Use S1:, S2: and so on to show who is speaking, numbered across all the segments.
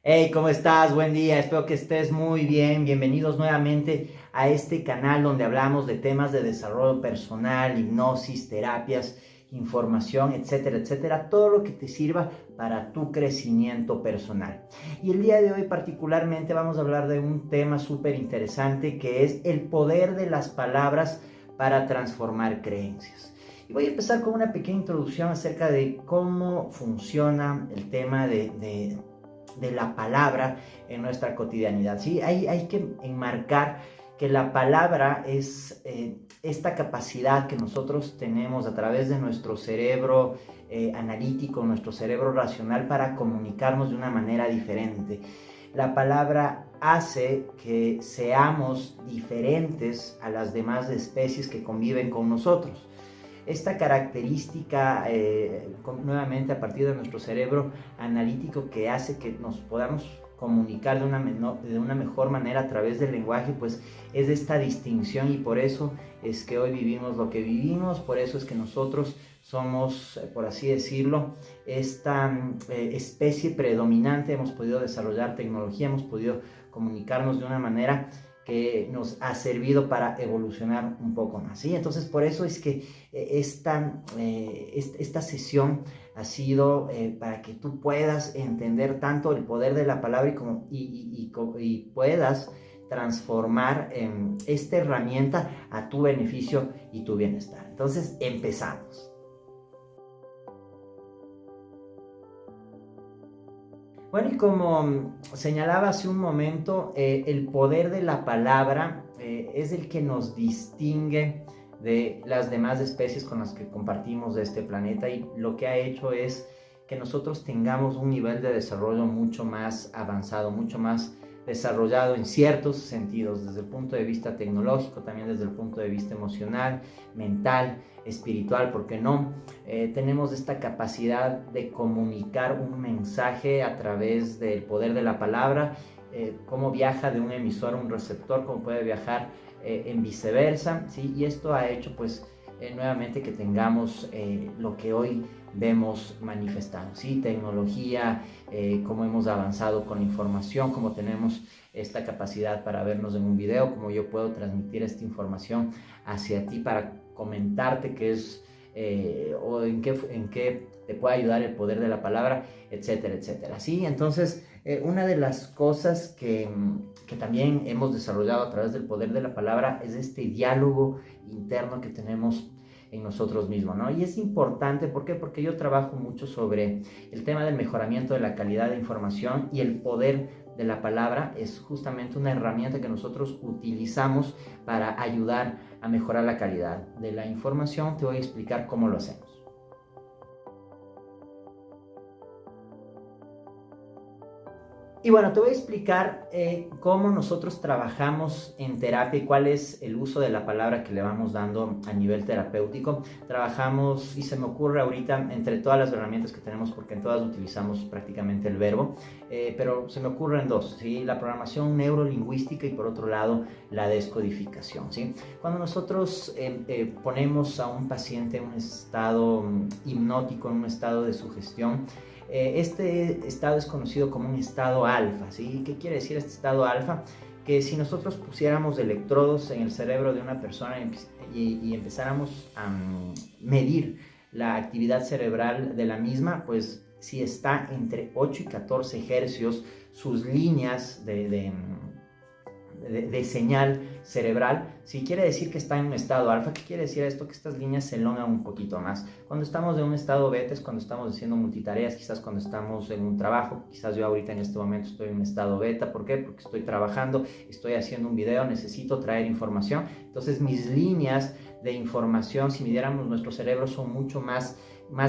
S1: Hey, ¿cómo estás? Buen día, espero que estés muy bien. Bienvenidos nuevamente a este canal donde hablamos de temas de desarrollo personal, hipnosis, terapias, información, etcétera, etcétera. Todo lo que te sirva para tu crecimiento personal. Y el día de hoy particularmente vamos a hablar de un tema súper interesante que es el poder de las palabras para transformar creencias. Y voy a empezar con una pequeña introducción acerca de cómo funciona el tema de la palabra en nuestra cotidianidad. ¿Sí? Hay que enmarcar que la palabra es esta capacidad que nosotros tenemos a través de nuestro cerebro analítico, nuestro cerebro racional para comunicarnos de una manera diferente. La palabra hace que seamos diferentes a las demás especies que conviven con nosotros. Esta característica, nuevamente a partir de nuestro cerebro analítico, que hace que nos podamos comunicar de una mejor manera a través del lenguaje, pues es esta distinción, y por eso es que hoy vivimos lo que vivimos. Por eso es que nosotros somos, por así decirlo, esta especie predominante. Hemos podido desarrollar tecnología, hemos podido comunicarnos de una manera que nos ha servido para evolucionar un poco más, ¿sí? Entonces, por eso es que esta sesión ha sido para que tú puedas entender tanto el poder de la palabra y puedas transformar esta herramienta a tu beneficio y tu bienestar. Entonces, empezamos. Bueno, y como señalaba hace un momento, el poder de la palabra es el que nos distingue de las demás especies con las que compartimos este planeta, y lo que ha hecho es que nosotros tengamos un nivel de desarrollo mucho más avanzado, mucho más desarrollado en ciertos sentidos, desde el punto de vista tecnológico, también desde el punto de vista emocional, mental, espiritual, ¿por qué no? Tenemos esta capacidad de comunicar un mensaje a través del poder de la palabra, cómo viaja de un emisor a un receptor, cómo puede viajar en viceversa, ¿sí? Y esto ha hecho pues nuevamente que tengamos lo que hoy vemos manifestado, ¿sí? Tecnología, cómo hemos avanzado con información, cómo tenemos esta capacidad para vernos en un video, cómo yo puedo transmitir esta información hacia ti para comentarte qué es o en qué te puede ayudar el poder de la palabra, etcétera, etcétera. ¿Sí? Entonces, una de las cosas que también hemos desarrollado a través del poder de la palabra es este diálogo interno que tenemos en nosotros mismos, ¿no? Y es importante, ¿por qué? Porque yo trabajo mucho sobre el tema del mejoramiento de la calidad de información, y el poder de la palabra es justamente una herramienta que nosotros utilizamos para ayudar a mejorar la calidad de la información. Te voy a explicar cómo lo hacemos. Y bueno, te voy a explicar cómo nosotros trabajamos en terapia y cuál es el uso de la palabra que le vamos dando a nivel terapéutico. Trabajamos, y se me ocurre ahorita, entre todas las herramientas que tenemos, porque en todas utilizamos prácticamente el verbo, pero se me ocurren dos, ¿sí? La programación neurolingüística y por otro lado la descodificación, ¿sí? Cuando nosotros ponemos a un paciente en un estado hipnótico, en un estado de sugestión, este estado es conocido como un estado alfa, ¿sí? ¿Qué quiere decir este estado alfa? Que si nosotros pusiéramos electrodos en el cerebro de una persona y empezáramos a medir la actividad cerebral de la misma, pues si está entre 8 y 14 hercios, sus líneas de señal cerebral, si quiere decir que está en un estado alfa. ¿Qué quiere decir esto? Que estas líneas se elongan un poquito más. Cuando estamos en un estado beta es cuando estamos haciendo multitareas, quizás cuando estamos en un trabajo. Quizás yo ahorita en este momento estoy en un estado beta. ¿Por qué? Porque estoy trabajando, estoy haciendo un video, necesito traer información. Entonces mis líneas de información, si midiéramos nuestro cerebro, son mucho más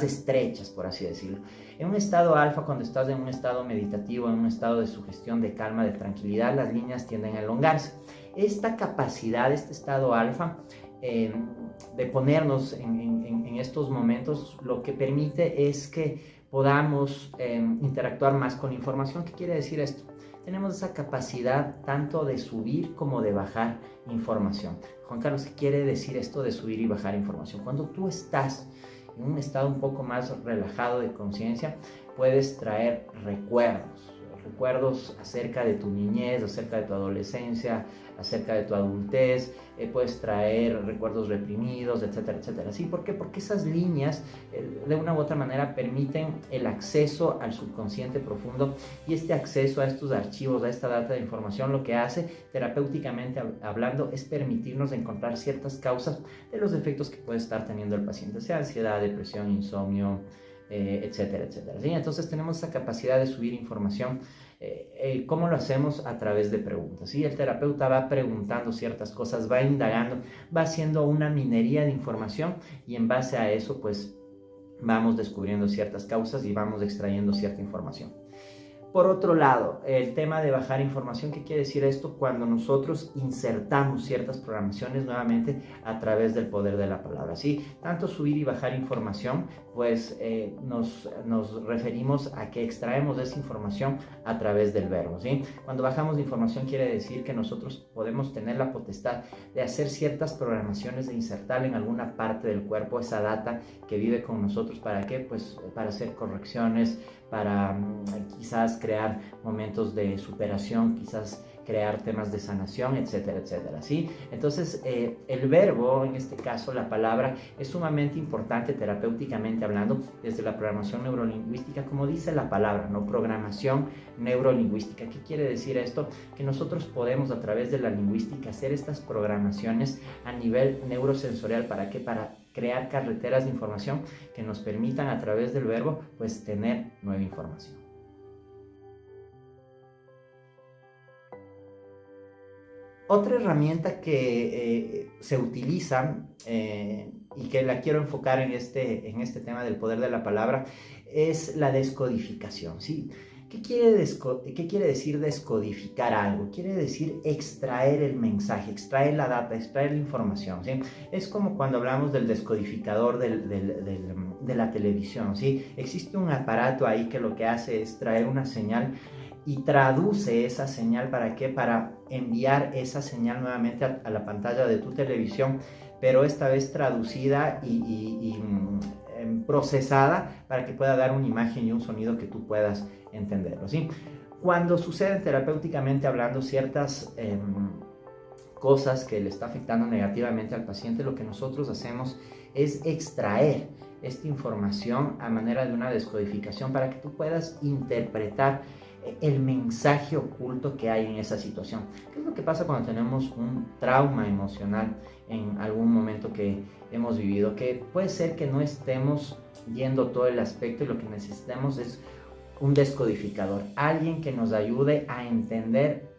S1: estrechas, por así decirlo. En un estado alfa, cuando estás en un estado meditativo, en un estado de sugestión, de calma, de tranquilidad, las líneas tienden a elongarse. Esta capacidad, este estado alfa, de ponernos en estos momentos, lo que permite es que podamos interactuar más con información. ¿Qué quiere decir esto? Tenemos esa capacidad tanto de subir como de bajar información. Juan Carlos, ¿qué quiere decir esto de subir y bajar información? Cuando tú estás en un estado un poco más relajado de conciencia, puedes traer recuerdos recuerdos acerca de tu niñez, acerca de tu adolescencia, acerca de tu adultez, puedes traer recuerdos reprimidos, etcétera, etcétera. ¿Sí? ¿Por qué? Porque esas líneas de una u otra manera permiten el acceso al subconsciente profundo, y este acceso a estos archivos, a esta data de información, lo que hace terapéuticamente hablando es permitirnos encontrar ciertas causas de los efectos que puede estar teniendo el paciente, sea ansiedad, depresión, insomnio, etcétera, etcétera. ¿Sí? Entonces tenemos esa capacidad de subir información. ¿Cómo lo hacemos? A través de preguntas. ¿Sí? El terapeuta va preguntando ciertas cosas, va indagando, va haciendo una minería de información, y en base a eso pues vamos descubriendo ciertas causas y vamos extrayendo cierta información. Por otro lado, el tema de bajar información, ¿qué quiere decir esto? Cuando nosotros insertamos ciertas programaciones nuevamente a través del poder de la palabra, ¿sí? Tanto subir y bajar información, pues nos referimos a que extraemos esa información a través del verbo, ¿sí? Cuando bajamos información quiere decir que nosotros podemos tener la potestad de hacer ciertas programaciones, de insertar en alguna parte del cuerpo esa data que vive con nosotros. ¿Para qué? Pues para hacer correcciones, para quizás crear momentos de superación, quizás crear temas de sanación, etcétera, etcétera, ¿sí? Entonces, el verbo, en este caso la palabra, es sumamente importante terapéuticamente hablando desde la programación neurolingüística, como dice la palabra, ¿no? Programación neurolingüística. ¿Qué quiere decir esto? Que nosotros podemos a través de la lingüística hacer estas programaciones a nivel neurosensorial. ¿Para qué? Para crear carreteras de información que nos permitan a través del verbo pues tener nueva información. Otra herramienta que se utiliza y que la quiero enfocar en este tema del poder de la palabra es la descodificación, ¿sí? ¿Qué quiere decir descodificar algo? Quiere decir extraer el mensaje, extraer la data, extraer la información, ¿sí? Es como cuando hablamos del descodificador de la televisión, ¿sí? Existe un aparato ahí que lo que hace es traer una señal y traduce esa señal. ¿Para qué? Para enviar esa señal nuevamente a la pantalla de tu televisión, pero esta vez traducida y procesada para que pueda dar una imagen y un sonido que tú puedas entenderlo, ¿sí? Cuando suceden terapéuticamente hablando ciertas cosas que le está afectando negativamente al paciente, lo que nosotros hacemos es extraer esta información a manera de una descodificación para que tú puedas interpretar el mensaje oculto que hay en esa situación. ¿Qué es lo que pasa cuando tenemos un trauma emocional en algún momento que hemos vivido? Que puede ser que no estemos viendo todo el aspecto y lo que necesitamos es un descodificador, alguien que nos ayude a entender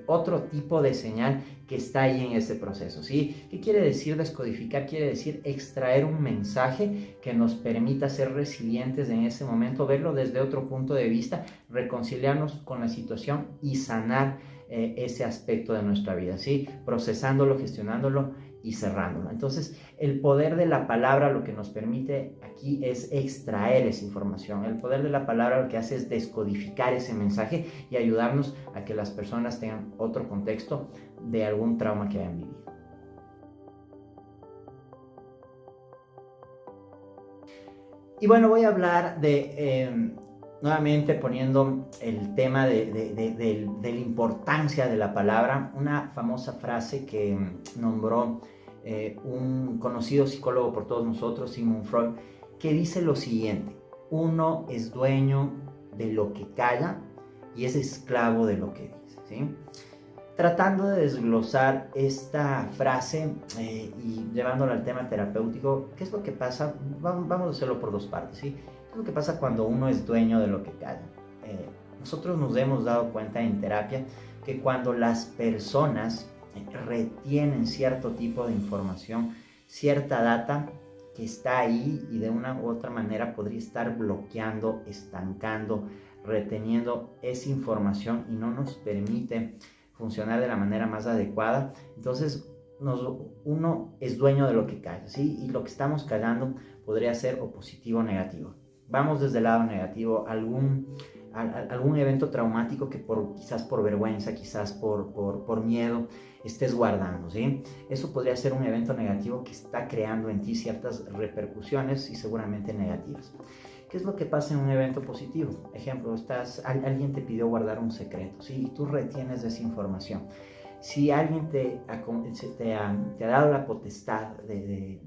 S1: otro tipo de señal que está ahí en ese proceso, ¿sí? ¿Qué quiere decir descodificar? Quiere decir extraer un mensaje que nos permita ser resilientes en ese momento, verlo desde otro punto de vista, reconciliarnos con la situación y sanar ese aspecto de nuestra vida, ¿sí? Procesándolo, gestionándolo y cerrándolo. Entonces, el poder de la palabra lo que nos permite aquí es extraer esa información. El poder de la palabra lo que hace es descodificar ese mensaje y ayudarnos a que las personas tengan otro contexto de algún trauma que hayan vivido. Y bueno, voy a hablar de, nuevamente poniendo el tema de la importancia de la palabra, una famosa frase que nombró un conocido psicólogo por todos nosotros, Sigmund Freud, que dice lo siguiente: uno es dueño de lo que calla y es esclavo de lo que dice, ¿sí? Tratando de desglosar esta frase y llevándola al tema terapéutico, ¿qué es lo que pasa? Vamos a hacerlo por dos partes, ¿sí? ¿Qué es lo que pasa cuando uno es dueño de lo que calla? Nosotros nos hemos dado cuenta en terapia que cuando las personas retienen cierto tipo de información, cierta data que está ahí y de una u otra manera podría estar bloqueando, estancando, reteniendo esa información y no nos permite funcionar de la manera más adecuada, entonces uno es dueño de lo que calla, ¿sí? Y lo que estamos callando podría ser o positivo o negativo. Vamos desde el lado negativo, algún evento traumático que quizás por vergüenza, quizás por miedo estés guardando, ¿sí? Eso podría ser un evento negativo que está creando en ti ciertas repercusiones y seguramente negativas. ¿Qué ¿Qué es lo que pasa en un evento positivo? Ejemplo, alguien te pidió guardar un secreto, ¿sí? Y tú retienes esa información. Si alguien te ha dado la potestad de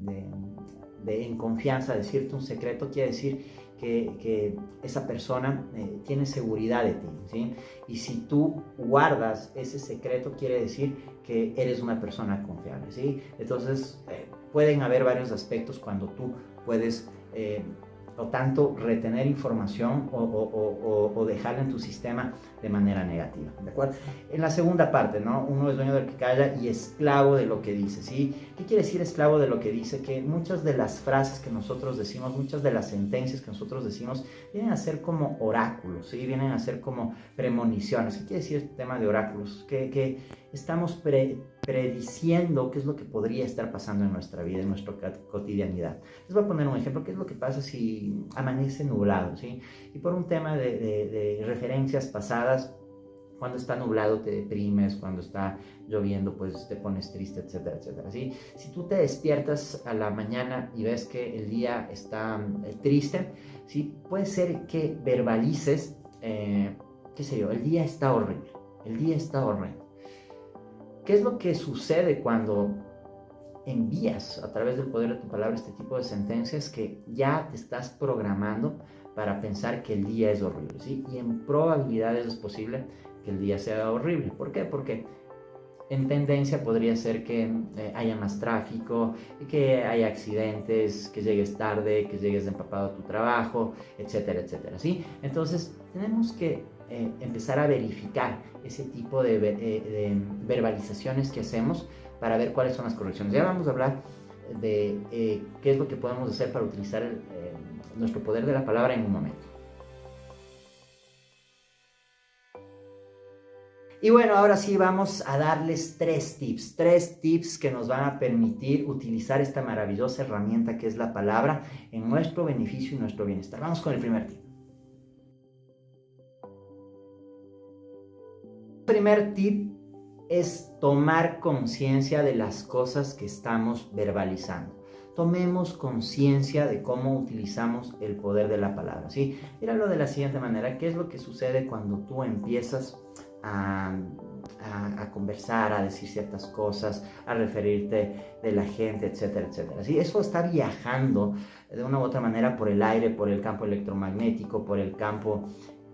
S1: en confianza decirte un secreto, quiere decir que esa persona tiene seguridad de ti, ¿sí? Y si tú guardas ese secreto, quiere decir que eres una persona confiable, ¿sí? Entonces, pueden haber varios aspectos cuando tú puedes o tanto retener información o dejarla en tu sistema de manera negativa, ¿de acuerdo? En la segunda parte, ¿no? Uno es dueño del que calla y esclavo de lo que dice, ¿sí? ¿Qué quiere decir esclavo de lo que dice? Que muchas de las frases que nosotros decimos, muchas de las sentencias que nosotros decimos, vienen a ser como oráculos, ¿sí? Vienen a ser como premoniciones. ¿Qué quiere decir este tema de oráculos? Que estamos prediciendo qué es lo que podría estar pasando en nuestra vida, en nuestra cotidianidad. Les voy a poner un ejemplo. ¿Qué es lo que pasa si amanece nublado, ¿sí? Y por un tema de referencias pasadas, cuando está nublado te deprimes, cuando está lloviendo pues te pones triste, etcétera, etcétera, ¿sí? Si tú te despiertas a la mañana y ves que el día está triste, ¿sí? Puede ser que verbalices, qué sé yo, el día está horrible, el día está horrible. ¿Qué es lo que sucede cuando envías a través del poder de tu palabra este tipo de sentencias? Que ya te estás programando para pensar que el día es horrible, ¿sí? Y en probabilidades es posible que el día sea horrible. ¿Por qué? Porque en tendencia podría ser que haya más tráfico, que haya accidentes, que llegues tarde, que llegues empapado a tu trabajo, etcétera, etcétera, ¿sí? Entonces tenemos que empezar a verificar ese tipo de verbalizaciones que hacemos para ver cuáles son las correcciones. Ya vamos a hablar de qué es lo que podemos hacer para utilizar nuestro poder de la palabra en un momento. Y bueno, ahora sí vamos a darles tres tips que nos van a permitir utilizar esta maravillosa herramienta que es la palabra en nuestro beneficio y nuestro bienestar. Vamos con el primer tip. El primer tip es tomar conciencia de las cosas que estamos verbalizando. Tomemos conciencia de cómo utilizamos el poder de la palabra, ¿sí? Míralo de la siguiente manera. ¿Qué es lo que sucede cuando tú empiezas a conversar, a decir ciertas cosas, a referirte de la gente, etcétera, etcétera? ¿Sí? Eso está viajando de una u otra manera por el aire, por el campo electromagnético, por el campo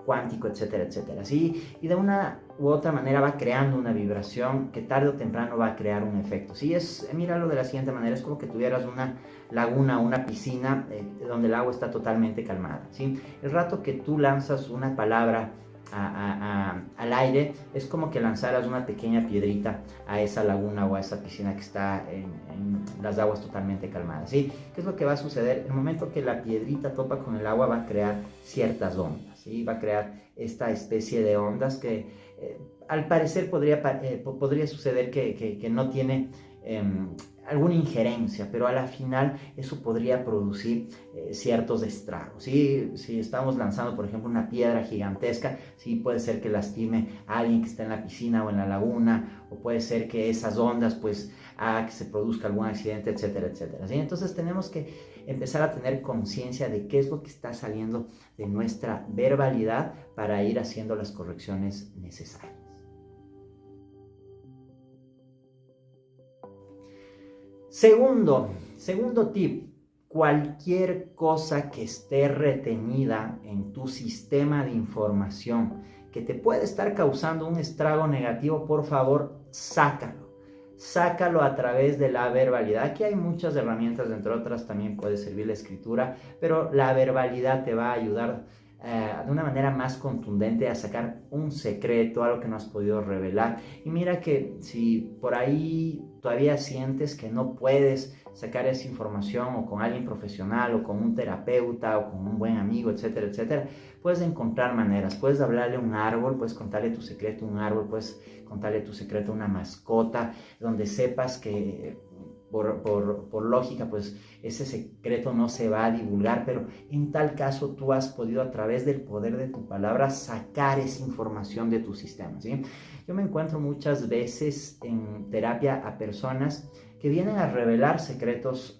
S1: cuántico, etcétera, etcétera, ¿sí? Y de una u otra manera va creando una vibración que tarde o temprano va a crear un efecto, ¿sí? Míralo de la siguiente manera, es como que tuvieras una laguna o una piscina donde el agua está totalmente calmada, ¿sí? El rato que tú lanzas una palabra al aire, es como que lanzaras una pequeña piedrita a esa laguna o a esa piscina que está en las aguas totalmente calmadas, ¿sí? ¿Qué es lo que va a suceder? El momento que la piedrita topa con el agua va a crear ciertas ondas, ¿sí? Va a crear esta especie de ondas que al parecer podría suceder que no tiene alguna injerencia, pero a la final eso podría producir ciertos estragos, ¿sí? Si estamos lanzando, por ejemplo, una piedra gigantesca, sí puede ser que lastime a alguien que está en la piscina o en la laguna, o puede ser que esas ondas pues haga que se produzca algún accidente, etcétera, etcétera, ¿sí? Entonces tenemos que empezar a tener conciencia de qué es lo que está saliendo de nuestra verbalidad para ir haciendo las correcciones necesarias. Segundo tip, cualquier cosa que esté retenida en tu sistema de información que te puede estar causando un estrago negativo, por favor, sácalo a través de la verbalidad. Aquí hay muchas herramientas, entre otras también puede servir la escritura, pero la verbalidad te va a ayudar de una manera más contundente a sacar un secreto, algo que no has podido revelar. Y mira que si por ahí todavía sientes que no puedes sacar esa información o con alguien profesional o con un terapeuta o con un buen amigo, etcétera, etcétera, puedes encontrar maneras. Puedes hablarle a un árbol, puedes contarle tu secreto a un árbol, puedes contarle tu secreto a una mascota, donde sepas que por lógica, pues ese secreto no se va a divulgar, pero en tal caso tú has podido a través del poder de tu palabra sacar esa información de tu sistema, ¿sí? Yo me encuentro muchas veces en terapia a personas que vienen a revelar secretos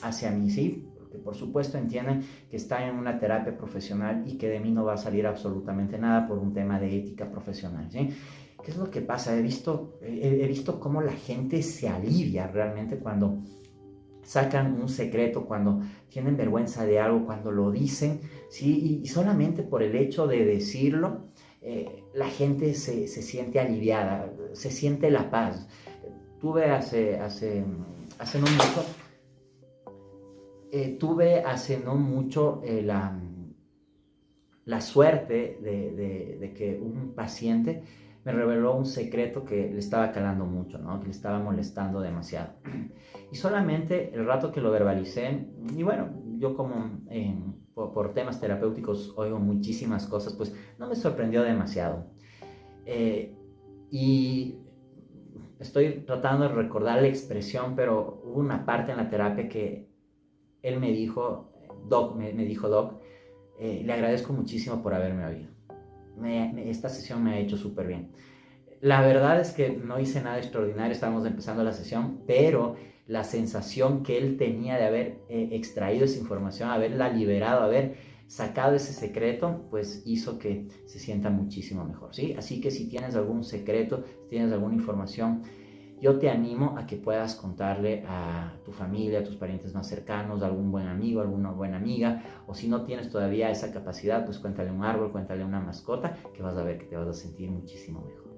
S1: hacia mí, ¿sí? Porque por supuesto entienden que están en una terapia profesional y que de mí no va a salir absolutamente nada por un tema de ética profesional, ¿sí? ¿Qué es lo que pasa? He visto cómo la gente se alivia realmente cuando sacan un secreto, cuando tienen vergüenza de algo, cuando lo dicen, ¿sí? Y solamente por el hecho de decirlo, la gente se siente aliviada, se siente la paz. Tuve hace no mucho la suerte de que un paciente me reveló un secreto que le estaba calando mucho, ¿no? Que le estaba molestando demasiado. Y solamente el rato que lo verbalicé, y bueno, yo como por temas terapéuticos oigo muchísimas cosas, pues no me sorprendió demasiado. Y estoy tratando de recordar la expresión, pero hubo una parte en la terapia que él me dijo, Doc, le agradezco muchísimo por haberme oído. Esta sesión me ha hecho súper bien. La verdad es que no hice nada extraordinario, estábamos empezando la sesión, pero la sensación que él tenía de haber extraído esa información, haberla liberado, haber sacado ese secreto, pues hizo que se sienta muchísimo mejor, ¿sí? Así que si tienes algún secreto, si tienes alguna información, yo te animo a que puedas contarle a tu familia, a tus parientes más cercanos, a algún buen amigo, a alguna buena amiga, o si no tienes todavía esa capacidad, pues cuéntale un árbol, cuéntale una mascota, que vas a ver que te vas a sentir muchísimo mejor.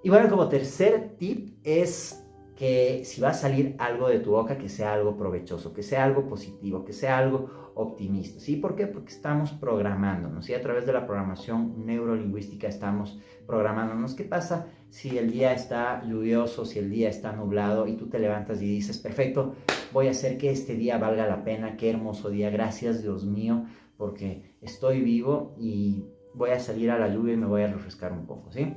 S1: Y bueno, como tercer tip es que si va a salir algo de tu boca, que sea algo provechoso, que sea algo positivo, que sea algo optimista, ¿sí? ¿Por qué? Porque estamos programándonos, ¿sí? A través de la programación neurolingüística estamos programándonos. ¿Qué pasa si el día está lluvioso, si el día está nublado y tú te levantas y dices, perfecto, voy a hacer que este día valga la pena, qué hermoso día, gracias Dios mío, porque estoy vivo y voy a salir a la lluvia y me voy a refrescar un poco, ¿sí?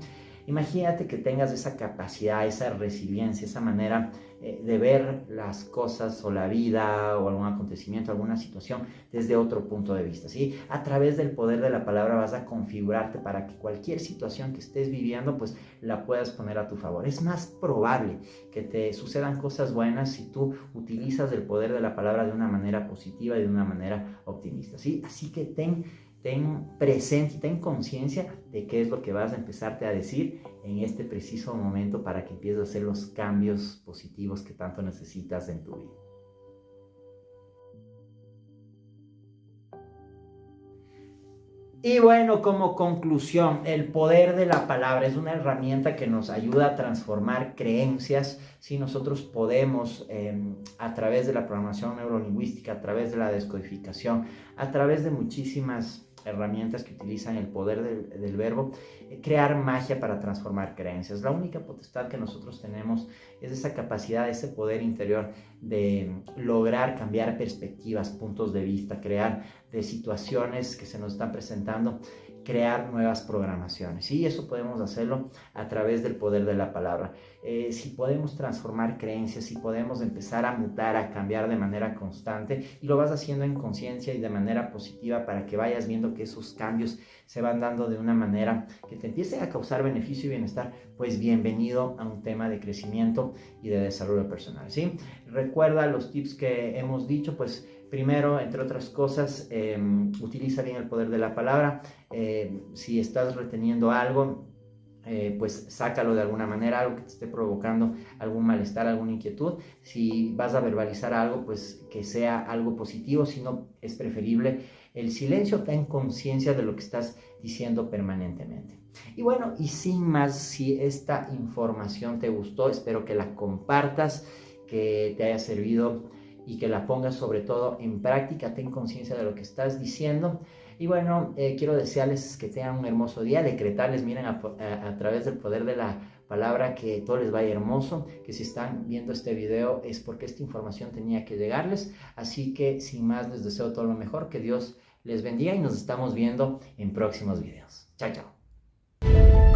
S1: Imagínate que tengas esa capacidad, esa resiliencia, esa manera de ver las cosas o la vida o algún acontecimiento, alguna situación desde otro punto de vista, ¿sí? A través del poder de la palabra vas a configurarte para que cualquier situación que estés viviendo, pues la puedas poner a tu favor. Es más probable que te sucedan cosas buenas si tú utilizas el poder de la palabra de una manera positiva y de una manera optimista, ¿sí? Así que ten presente y ten conciencia de qué es lo que vas a empezarte a decir en este preciso momento para que empieces a hacer los cambios positivos que tanto necesitas en tu vida. Y bueno, como conclusión, el poder de la palabra es una herramienta que nos ayuda a transformar creencias. Si nosotros podemos, a través de la programación neurolingüística, a través de la descodificación, a través de muchísimas herramientas que utilizan el poder del verbo, crear magia para transformar creencias. La única potestad que nosotros tenemos es esa capacidad, ese poder interior de lograr cambiar perspectivas, puntos de vista, crear de situaciones que se nos están presentando, crear nuevas programaciones. Y eso podemos hacerlo a través del poder de la palabra. Si podemos transformar creencias, si podemos empezar a mutar, a cambiar de manera constante, y lo vas haciendo en conciencia y de manera positiva para que vayas viendo que esos cambios se van dando de una manera que te empiece a causar beneficio y bienestar, pues bienvenido a un tema de crecimiento y de desarrollo personal, ¿sí? Recuerda los tips que hemos dicho, pues primero, entre otras cosas, utiliza bien el poder de la palabra. Si estás reteniendo algo, pues sácalo de alguna manera, algo que te esté provocando algún malestar, alguna inquietud. Si vas a verbalizar algo, pues que sea algo positivo, si no es preferible el silencio. Ten conciencia de lo que estás diciendo permanentemente. Y bueno, y sin más, si esta información te gustó, espero que la compartas, que te haya servido y que la pongas sobre todo en práctica. Ten conciencia de lo que estás diciendo. Y bueno, quiero desearles que tengan un hermoso día, decretarles, miren, a través del poder de la palabra, que todo les vaya hermoso, que si están viendo este video es porque esta información tenía que llegarles. Así que sin más, les deseo todo lo mejor, que Dios les bendiga y nos estamos viendo en próximos videos. Chao, chao.